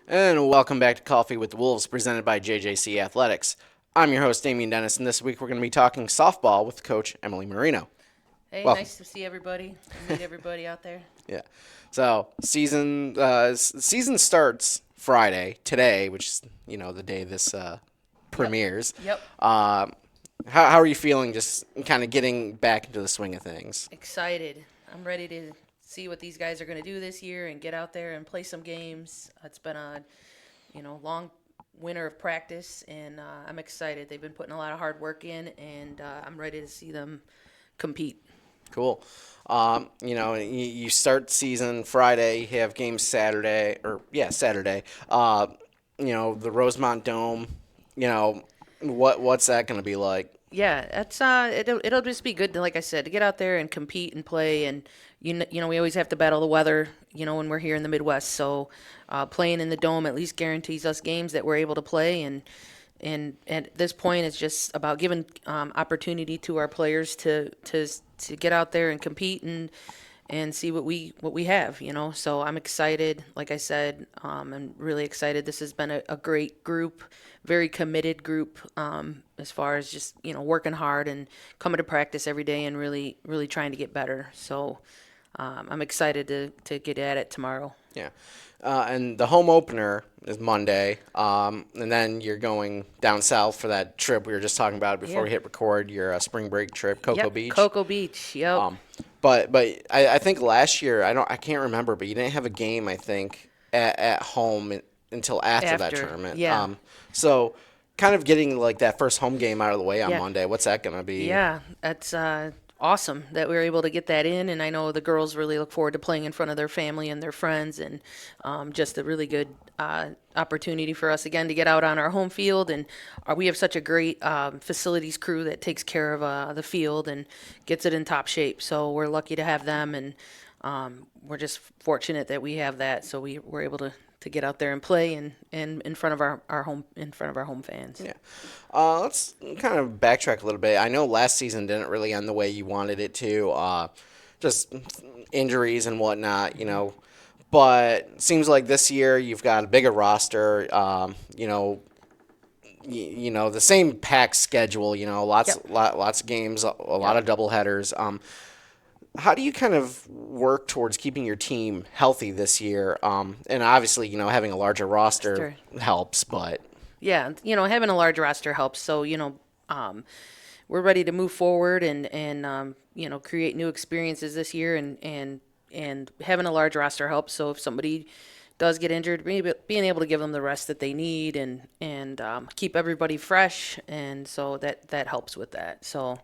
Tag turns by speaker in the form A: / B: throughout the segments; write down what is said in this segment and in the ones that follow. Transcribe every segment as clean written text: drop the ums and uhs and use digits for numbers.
A: And welcome back to Coffee with the Wolves, presented by JJC Athletics. I'm your host, Damian Dennis, and this week we're going to be talking softball with Coach Emily Marino.
B: Hey,
A: Welcome.
B: nice to see everybody and meet everybody out there.
A: Yeah. So season starts Friday today, which is the day this
B: Yep.
A: premieres.
B: Yep.
A: Uh, how are you feeling? Just kind of getting back into the swing of things.
B: Excited. I'm ready to see what these guys are going to do this year and get out there and play some games. It's been a, long winter of practice, and I'm excited. They've been putting a lot of hard work in, and I'm ready to see them compete.
A: Cool. You start season Friday. You have games Saturday, Saturday. The Rosemont Dome. You know, what's that going to be like?
B: Yeah, it'll just be good to, like I said, to get out there and compete and play. And we always have to battle the weather, when we're here in the Midwest. So playing in the dome at least guarantees us games that we're able to play. And at this point, it's just about giving opportunity to our players to get out there and compete and see what we have. So I'm excited. Like I said, I'm really excited. This has been a great group, very committed group, as far as just working hard and coming to practice every day and really trying to get better. So I'm excited to get at it tomorrow.
A: Yeah. And the home opener is Monday, and then you're going down south for that trip we were just talking about before
B: Yeah.
A: we hit record. Your spring break trip, Cocoa
B: Yep,
A: Beach.
B: Cocoa Beach. Yep.
A: But I think last year I can't remember, but you didn't have a game I think at home until after that
B: After,
A: tournament.
B: yeah.
A: So kind of getting like that first home game out of the way on
B: Yeah.
A: Monday. What's that gonna be?
B: Yeah, that's awesome that we were able to get that in, and I know the girls really look forward to playing in front of their family and their friends, and just a really good opportunity for us again to get out on our home field. And we have such a great facilities crew that takes care of the field and gets it in top shape. So we're lucky to have them, and we're just fortunate that we have that. So we were able to get out there and play and in front of our home in front of our home fans.
A: Yeah. Let's kind of backtrack a little bit. I know last season didn't really end the way you wanted it to, just injuries and whatnot. But it seems like this year you've got a bigger roster. The same packed schedule. Lots,
B: Yep.
A: lots of games, a lot of
B: Yep.
A: double headers. How do you kind of work towards keeping your team healthy this year? And obviously, having a larger roster
B: Sure.
A: helps, but
B: Yeah, having a large roster helps. So, um, we're ready to move forward and create new experiences this year, and having a large roster helps. So if somebody does get injured, maybe being able to give them the rest that they need and keep everybody fresh, and so that helps with that. So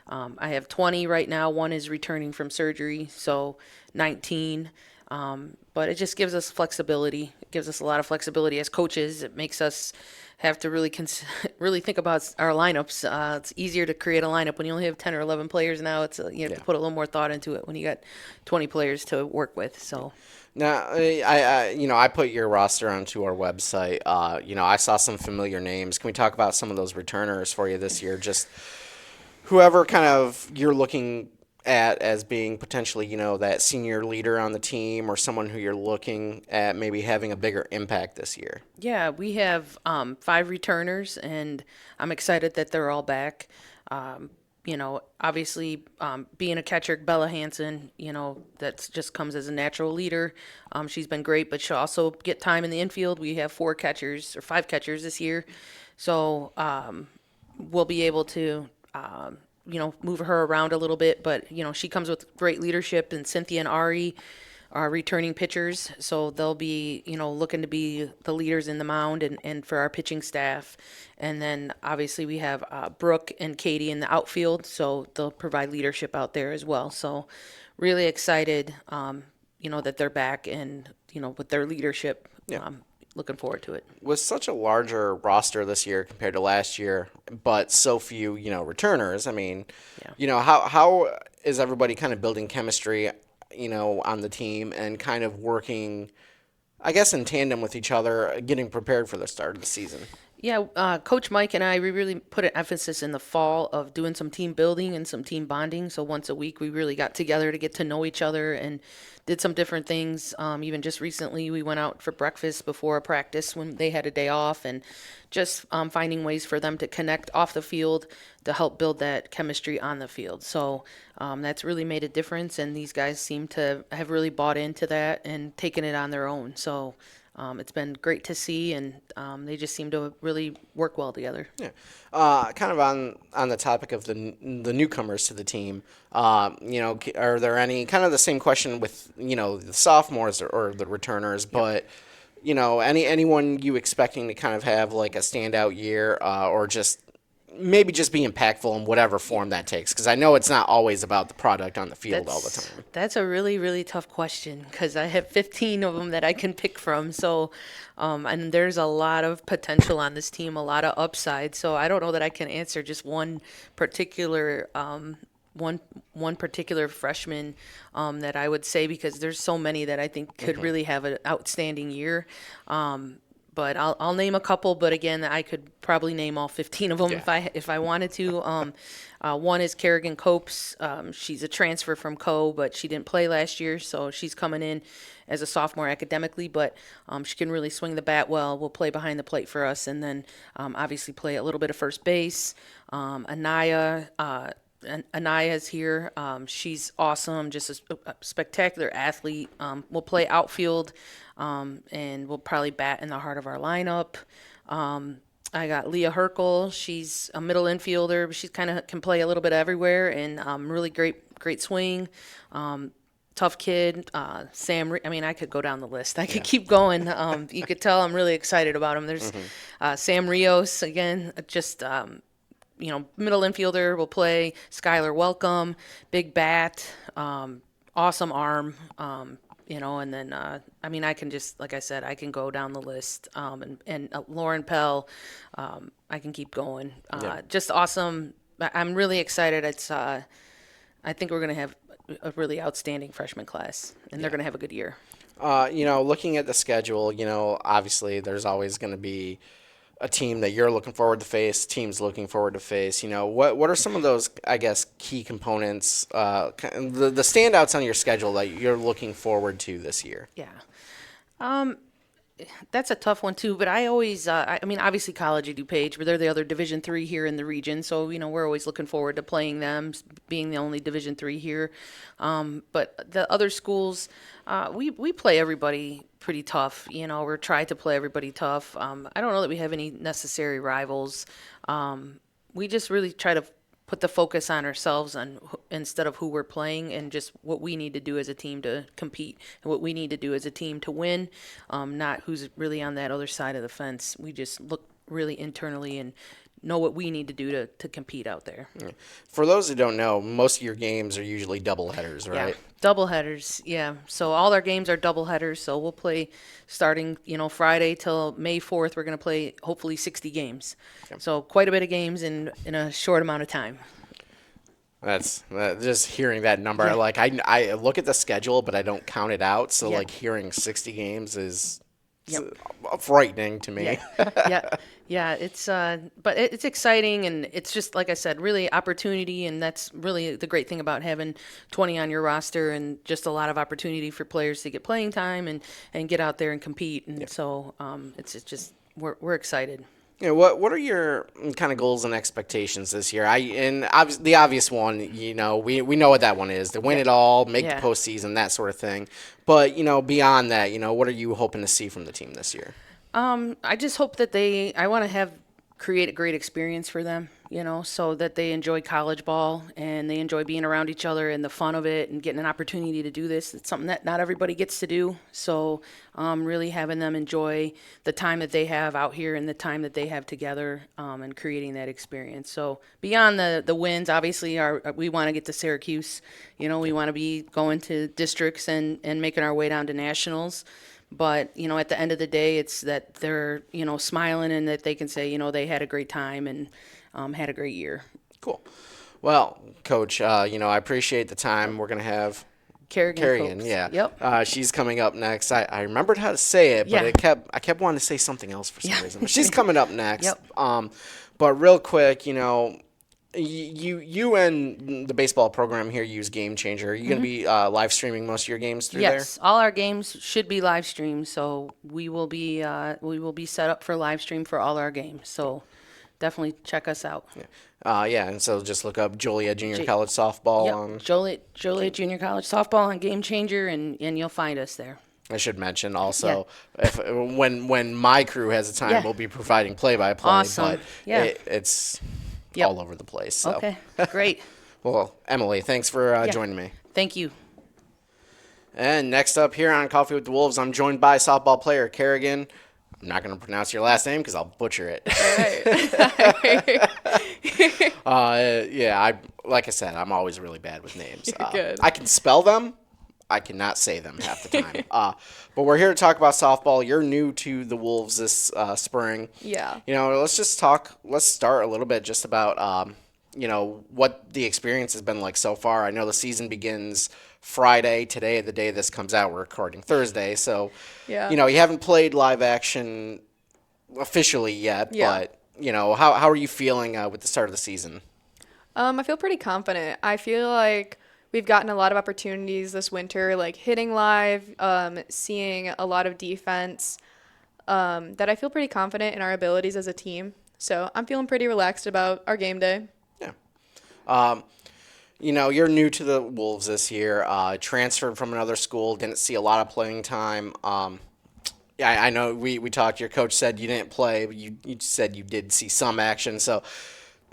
B: I have 20 right now. One is returning from surgery, so 19. But it just gives us flexibility. It gives us a lot of flexibility as coaches. It makes us have to really really think about our lineups. It's easier to create a lineup when you only have 10 or 11 players now. You have
A: yeah.
B: to put a little more thought into it when you got 20 players to work with. So
A: Now, I put your roster onto our website. I saw some familiar names. Can we talk about some of those returners for you this year? Just whoever kind of you're looking at as being potentially, that senior leader on the team or someone who you're looking at maybe having a bigger impact this year.
B: yeah, we have 5 returners, and I'm excited that they're all back. Obviously, being a catcher, Bella Hansen, that just comes as a natural leader. She's been great, but she'll also get time in the infield. We have 5 catchers this year, so we'll be able to, move her around a little bit. But she comes with great leadership, and Cynthia and Ari are returning pitchers, so they'll be, looking to be the leaders in the mound and for our pitching staff. And then obviously we have Brooke and Katie in the outfield, so they'll provide leadership out there as well. So really excited, that they're back and, with their leadership.
A: Yeah.
B: Looking forward to it.
A: With such a larger roster this year compared to last year, but so few, returners, I mean,
B: Yeah.
A: how is everybody kind of building chemistry, on the team and kind of working, I guess, in tandem with each other, getting prepared for the start of the season?
B: Yeah, Coach Mike and I, we really put an emphasis in the fall of doing some team building and some team bonding. So once a week, we really got together to get to know each other and did some different things. Even just recently, we went out for breakfast before a practice when they had a day off, and just finding ways for them to connect off the field to help build that chemistry on the field. So that's really made a difference, and these guys seem to have really bought into that and taken it on their own. So it's been great to see, and they just seem to really work well together.
A: Yeah. Kind of on the topic of the newcomers to the team, are there any kind of the same question with the sophomores or the returners,
B: Yep.
A: but anyone you expecting to kind of have like a standout year, or just maybe just be impactful in whatever form that takes? Because I know it's not always about the product on the field all the time.
B: That's a really, really tough question because I have 15 of them that I can pick from. So, and there's a lot of potential on this team, a lot of upside. So I don't know that I can answer just particular one one particular freshman that I would say, because there's so many that I think could really have an outstanding year. But I'll name a couple. But again, I could probably name all 15 of them
A: Yeah.
B: if I wanted to. One is Kerigan Copes. She's a transfer from but she didn't play last year, so she's coming in as a sophomore academically. But she can really swing the bat well. Will play behind the plate for us, and then obviously play a little bit of first base. Anaya. Anaya's here. She's awesome, just a spectacular athlete. Will play outfield, and will probably bat in the heart of our lineup. I got Leah Herkel. She's a middle infielder, but she's kind of can play a little bit everywhere, and really great swing. Tough kid. I mean, I could go down the list. I could keep going. You could tell I'm really excited about him. There's Sam Rios again, just middle infielder will play. Skylar Welcome, big bat, awesome arm, and then I mean, I can just, like I said, I can go down the list, and Lauren Pell, I can keep going.
A: Yeah.
B: Just awesome. I'm really excited. I think we're gonna have a really outstanding freshman class, and they're gonna have a good year.
A: Looking at the schedule, obviously there's always going to be a team that you're looking forward to face, teams looking forward to face. What are some of those, I guess, key components, the standouts on your schedule that you're looking forward to this year?
B: Yeah. That's a tough one too, but I always, I mean, obviously College DuPage, but they're the other Division III here in the region, so we're always looking forward to playing them, being the only Division III here. But the other schools, we play everybody pretty tough. We're trying to play everybody tough. I don't know that we have any necessary rivals. We just really try to put the focus on ourselves instead of who we're playing, and just what we need to do as a team to compete and what we need to do as a team to win, not who's really on that other side of the fence. We just look really internally and know what we need to do to compete out there.
A: For those who don't know, most of your games are usually double headers,
B: Yeah,
A: right?
B: double headers. Yeah, so all our games are double headers. So we'll play starting, Friday till May 4th. We're going to play hopefully 60 games. So quite a bit of games in a short amount of time.
A: That's just hearing that number.
B: Yeah.
A: Like I look at the schedule, but I don't count it out. So
B: Yeah.
A: like hearing 60 games is
B: Yep.
A: frightening to me.
B: Yeah, yeah. But it's exciting, and it's just like I said, really opportunity, and that's really the great thing about having 20 on your roster, and just a lot of opportunity for players to get playing time and get out there and compete. And so it's just we're excited.
A: What are your kind of goals and expectations this year? The obvious one, we know what that one is: to win it all, make
B: Yeah.
A: the postseason, that sort of thing. But beyond that, what are you hoping to see from the team this year?
B: I just hope that I want to create a great experience for them, so that they enjoy college ball and they enjoy being around each other and the fun of it and getting an opportunity to do this. It's something that not everybody gets to do. So, really having them enjoy the time that they have out here and the time that they have together, and creating that experience. So, beyond the wins, obviously, we want to get to Syracuse. We want to be going to districts and making our way down to nationals. But, at the end of the day, it's that they're, smiling, and that they can say, they had a great time and had a great year.
A: Cool. Well, Coach, I appreciate the time. We're going to have
B: Kerigan
A: Kerigan,
B: Copes.
A: yeah.
B: Yep.
A: She's coming up next. I remembered how to say it, but
B: Yeah.
A: I kept wanting to say something else for some
B: Yeah.
A: reason. But she's coming up next.
B: Yep.
A: But real quick, you and the baseball program here use Game Changer. Are you going to be live streaming most of your games through there?
B: Yes, all our games should be live streamed, so we will be set up for live stream for all our games. So definitely check us out.
A: Yeah, and so just look up Joliet Junior
B: J-
A: College Softball
B: Yep,
A: on.
B: Joliet Junior College softball on Game Changer, and you'll find us there.
A: I should mention also, if when my crew has a time,
B: Yeah.
A: we'll be providing play-by-play,
B: Awesome.
A: but
B: Yeah.
A: it's
B: Yep.
A: all over the place. So.
B: Okay, great.
A: Well, Emily, thanks for
B: Yeah.
A: joining me.
B: Thank you.
A: And next up here on Coffee with the Wolves, I'm joined by softball player Kerigan. I'm not going to pronounce your last name because I'll butcher it. Like I said, I'm always really bad with names.
C: Good.
A: I can spell them. I cannot say them half the time. But we're here to talk about softball. You're new to the Wolves this spring.
C: Yeah.
A: Let's start a little bit just about, what the experience has been like so far. I know the season begins Friday, today, the day this comes out. We're recording Thursday. So,
C: Yeah.
A: you haven't played live action officially yet,
C: Yeah.
A: but, how are you feeling with the start of the season?
C: I feel pretty confident. I feel like we've gotten a lot of opportunities this winter, like hitting live, seeing a lot of defense, that I feel pretty confident in our abilities as a team. So I'm feeling pretty relaxed about our game day.
A: Yeah. You're new to the Wolves this year, transferred from another school, didn't see a lot of playing time. Yeah, I know we talked, your coach said you didn't play, but you said you did see some action. So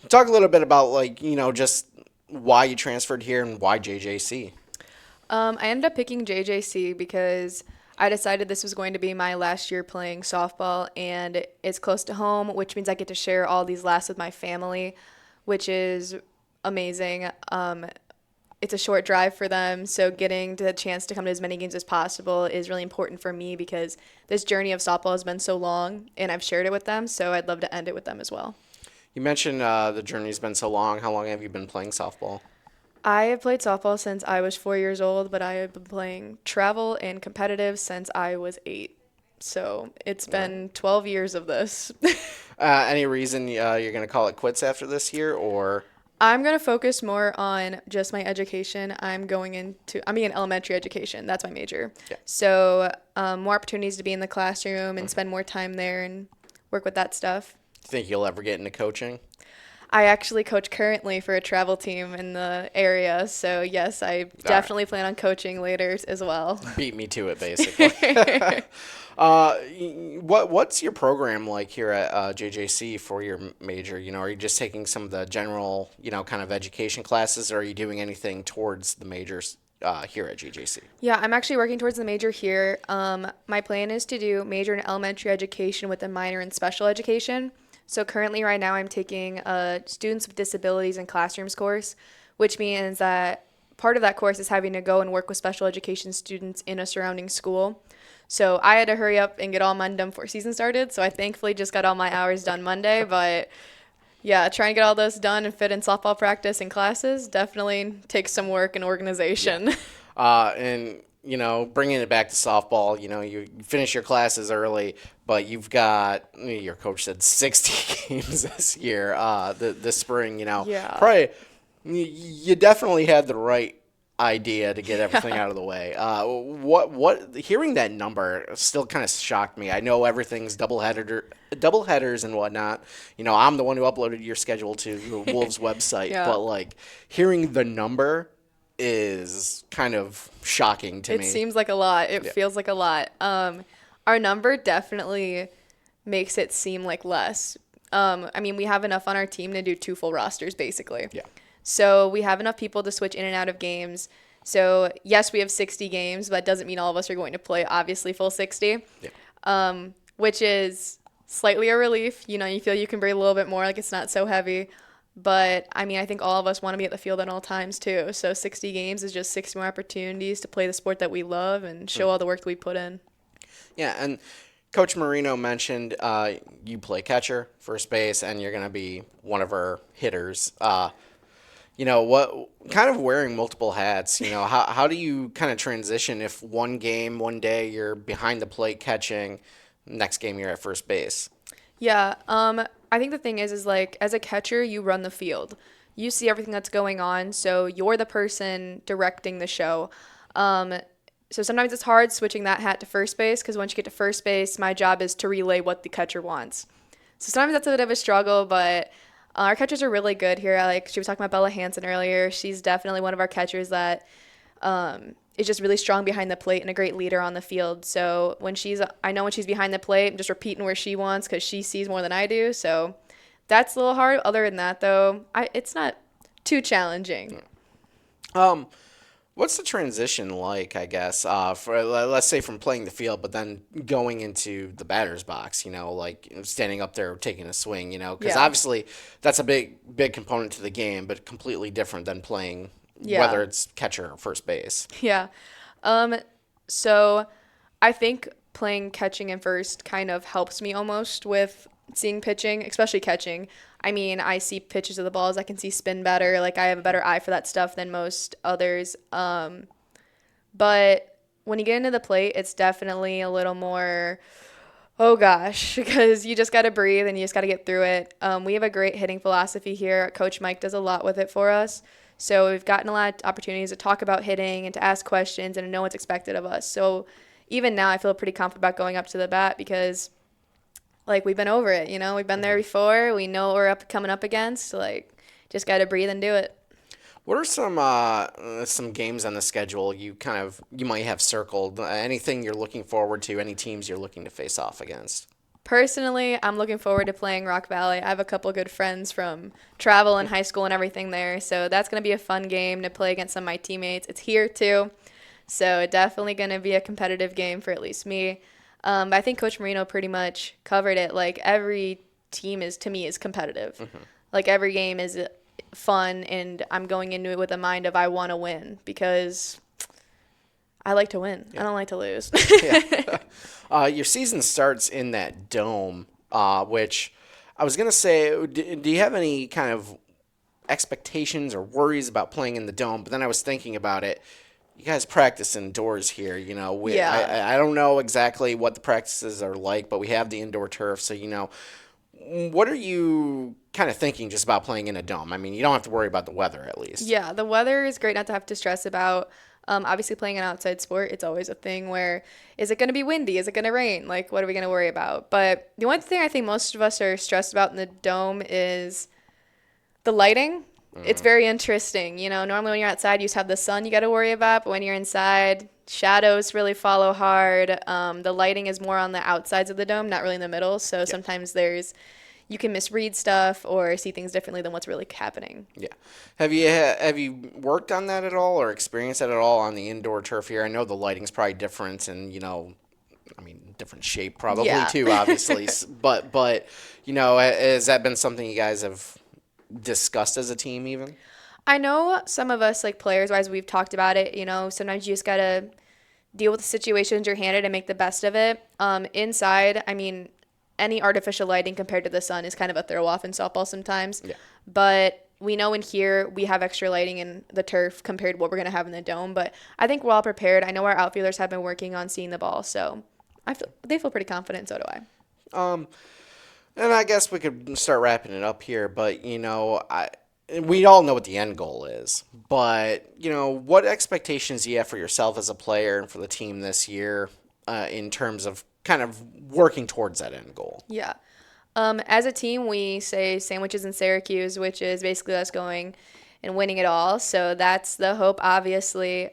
A: talk a little bit about, just why you transferred here and why JJC.
C: I ended up picking JJC because I decided this was going to be my last year playing softball, and it's close to home, which means I get to share all these laughs with my family, which is amazing. It's a short drive for them, so getting the chance to come to as many games as possible is really important for me because this journey of softball has been so long, and I've shared it with them, so I'd love to end it with them as well.
A: You mentioned the journey's been so long. How long have you been playing softball?
C: I have played softball since I was 4 years old, but I have been playing travel and competitive since I was 8. So it's been 12 years of this.
A: Any reason you're going to call it quits after this year, or?
C: I'm going to focus more on just my education. I'm being in elementary education. That's my major.
A: Yeah.
C: So more opportunities to be in the classroom and spend more time there and work with that stuff.
A: Think you'll ever get into coaching?
C: I actually coach currently for a travel team in the area. So, yes, I definitely plan on coaching later as well.
A: Beat me to it, basically. What's your program like here at JJC for your major? Are you just taking some of the general, kind of education classes, or are you doing anything towards the majors here at JJC?
C: Yeah, I'm actually working towards the major here. My plan is to do major in elementary education with a minor in special education. So currently right now I'm taking a Students with Disabilities in Classrooms course, which means that part of that course is having to go and work with special education students in a surrounding school. So I had to hurry up and get all mine done before season started. So I thankfully just got all my hours done Monday. But yeah, trying to get all those done and fit in softball practice and classes definitely takes some work and organization.
A: Yeah. Bringing it back to softball, you finish your classes early, but you've got, your coach said 60 games this year, this spring,
C: Yeah.
A: Probably, you definitely had the right idea to get everything out of the way. Hearing that number still kind of shocked me. I know everything's doubleheaders and whatnot. I'm the one who uploaded your schedule to the Wolves website,
C: Yeah.
A: but hearing the number is kind of shocking to me.
C: It seems like a lot. It feels like a lot. Our number definitely makes it seem like less. We have enough on our team to do 2 full rosters, basically.
A: Yeah.
C: So we have enough people to switch in and out of games. So, yes, we have 60 games, but that doesn't mean all of us are going to play, obviously, full 60, which is slightly a relief. You feel you can breathe a little bit more, like it's not so heavy. But, I think all of us want to be at the field at all times, too. So 60 games is just 60 more opportunities to play the sport that we love and show all the work that we put in.
A: Yeah, and Coach Marino mentioned you play catcher, first base, and you're going to be one of our hitters. what kind of wearing multiple hats, how do you kind of transition if one game, one day you're behind the plate catching, next game you're at first base?
C: Yeah, I think the thing is like as a catcher, you run the field. You see everything that's going on, so you're the person directing the show. Um, so sometimes it's hard switching that hat to first base because once you get to first base, my job is to relay what the catcher wants. So sometimes that's a bit of a struggle, but our catchers are really good here. She was talking about Bella Hansen earlier. She's definitely one of our catchers that is just really strong behind the plate and a great leader on the field. So I know when she's behind the plate, I'm just repeating where she wants because she sees more than I do. So that's a little hard. Other than that, though, it's not too challenging.
A: Um, what's the transition like, I guess, for let's say from playing the field, but then going into the batter's box, like standing up there taking a swing, because
C: Yeah.
A: obviously that's a big component to the game, but completely different than playing
C: Yeah.
A: whether it's catcher or first base.
C: Yeah. Um, so I think playing catching and first kind of helps me almost with seeing pitching, especially catching. I mean, I see pitches of the balls, I can see spin better. Like I have a better eye for that stuff than most others. But when you get into the plate, it's definitely a little more, oh gosh, because you just got to breathe and you just got to get through it. We have a great hitting philosophy here. Coach Mike does a lot with it for us. So we've gotten a lot of opportunities to talk about hitting and to ask questions and to know what's expected of us. So even now, I feel pretty confident about going up to the bat because, like, we've been over it. We've been there before. We know what we're coming up against. Like, just got to breathe and do it.
A: What are some games on the schedule you might have circled? Anything you're looking forward to? Any teams you're looking to face off against?
C: Personally, I'm looking forward to playing Rock Valley. I have a couple good friends from travel and high school and everything there, so that's going to be a fun game to play against some of my teammates. It's here too, so definitely going to be a competitive game for at least me. But I think Coach Marino pretty much covered it. Like every team to me is competitive. Like every game is fun, and I'm going into it with a mind of I want to win because I like to win. I don't like to lose.
A: Yeah. Your season starts in that dome, which I was going to say, do you have any kind of expectations or worries about playing in the dome? But then I was thinking about it. You guys practice indoors here,
C: Yeah.
A: I don't know exactly what the practices are like, but we have the indoor turf. So, what are you kind of thinking just about playing in a dome? I mean, you don't have to worry about the weather at least.
C: Yeah, the weather is great not to have to stress about. Obviously, playing an outside sport, it's always a thing where is it going to be windy? Is it going to rain? Like, what are we going to worry about? But the one thing I think most of us are stressed about in the dome is the lighting. It's very interesting. Normally when you're outside, you just have the sun you got to worry about. But when you're inside, shadows really follow hard. The lighting is more on the outsides of the dome, not really in the middle. So sometimes you can misread stuff or see things differently than what's really happening.
A: Yeah. Have you worked on that at all or experienced that at all on the indoor turf here? I know the lighting's probably different and, I mean, different shape probably
C: Yeah.
A: too, obviously. But has that been something you guys have discussed as a team even?
C: I know some of us, like players-wise, we've talked about it. Sometimes you just got to deal with the situations you're handed and make the best of it. Inside, I mean, any artificial lighting compared to the sun is kind of a throw-off in softball sometimes.
A: Yeah.
C: But we know in here we have extra lighting in the turf compared to what we're going to have in the dome. But I think we're all prepared. I know our outfielders have been working on seeing the ball, so they feel pretty confident, so do I.
A: And I guess we could start wrapping it up here, but we all know what the end goal is. But what expectations do you have for yourself as a player and for the team this year, in terms of kind of working towards that end goal?
C: Yeah. As a team, we say sandwiches in Syracuse, which is basically us going and winning it all. So that's the hope, obviously.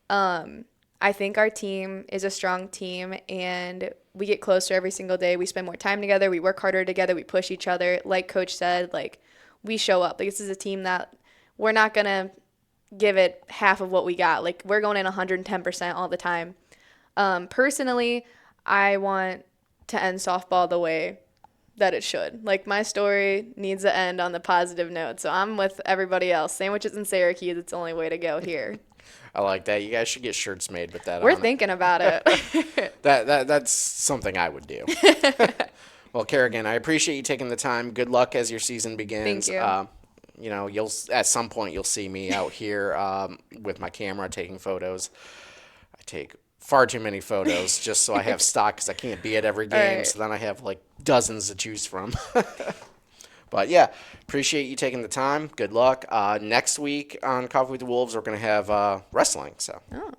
C: I think our team is a strong team, and we get closer every single day. We spend more time together. We work harder together. We push each other. Like Coach said, like, we show up. Like, this is a team that we're not going to give it half of what we got. Like, we're going in 110% all the time. Personally, I want to end softball the way that it should. Like, my story needs to end on the positive note. So I'm with everybody else. Sandwiches in Syracuse, it's the only way to go here.
A: I like that. You guys should get shirts made with that
C: We're
A: on it.
C: thinking about it.
A: That's something I would do. Well, Kerigan, I appreciate you taking the time. Good luck as your season begins.
C: Thank you.
A: you'll at some point you'll see me out here with my camera taking photos. I take far too many photos just so I have stock because I can't be at every game.
C: Right.
A: So then I have like dozens to choose from. But yeah, appreciate you taking the time. Good luck. Next week on Coffee with the Wolves, we're going to have wrestling. So
C: Oh.